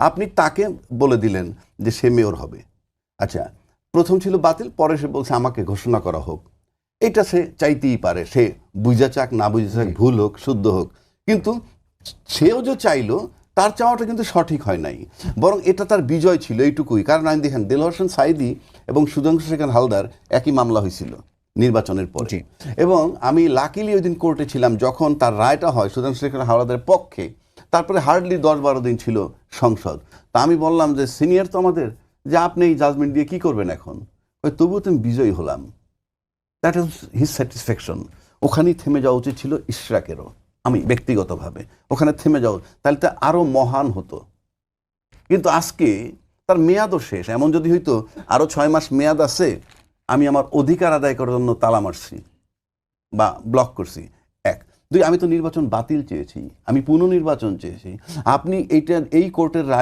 আপনি তাকে বলে দিলেন যে সে মেয়র হবে। আচ্ছা, প্রথম ছিল বাতিল, পরে সে বলছে আমাকে ঘোষণা করা হোক। এটা সে চাইতেই পারে, সে বুঝা চাক না বুঝা চাক, ভুল হোক শুদ্ধ হোক, কিন্তু সেও যে চাইলো তার চাওয়াটা কিন্তু সঠিক হয় নাই, বরং এটা তার বিজয় ছিল এইটুকুই। কারণ আমি দেখেন দেলোয়ার হোসেন সাঈদী এবং সুধাংশু শেখর হালদার একই মামলা হয়েছিল নির্বাচনের পরে, এবং আমি লাকিলি ওই দিন কোর্টে ছিলাম যখন তার রায়টা হয় সুধাংশু শেখর হালদারের পক্ষে। তারপরে হার্ডলি 10-12 দিন ছিল সংসদ। তা আমি বললাম যে সিনিয়র তো আমাদের, যে আপনি এই জাজমেন্ট দিয়ে কি করবেন এখন? তবুও তো আমি বিজয়ী হলাম। That is his satisfaction. ওখানেই থেমে যাওয়া উচিত ছিল ইশরাকেরও, আমি ব্যক্তিগতভাবে ওখানে থেমে যাও, তাহলে তা আরো মহান হতো। কিন্তু আজকে তার মেয়াদও শেষ। এমন যদি হইতো আরো 6 মাস মেয়াদ আছে, আমি আমার অধিকার আদায় করার জন্য তালা মারছি বা ব্লক করছি। 1, 2, আমি তো নির্বাচন বাতিল চেয়েছি, আমি পুনর্নির্বাচন চেয়েছি। আপনি এই কোর্টের রায়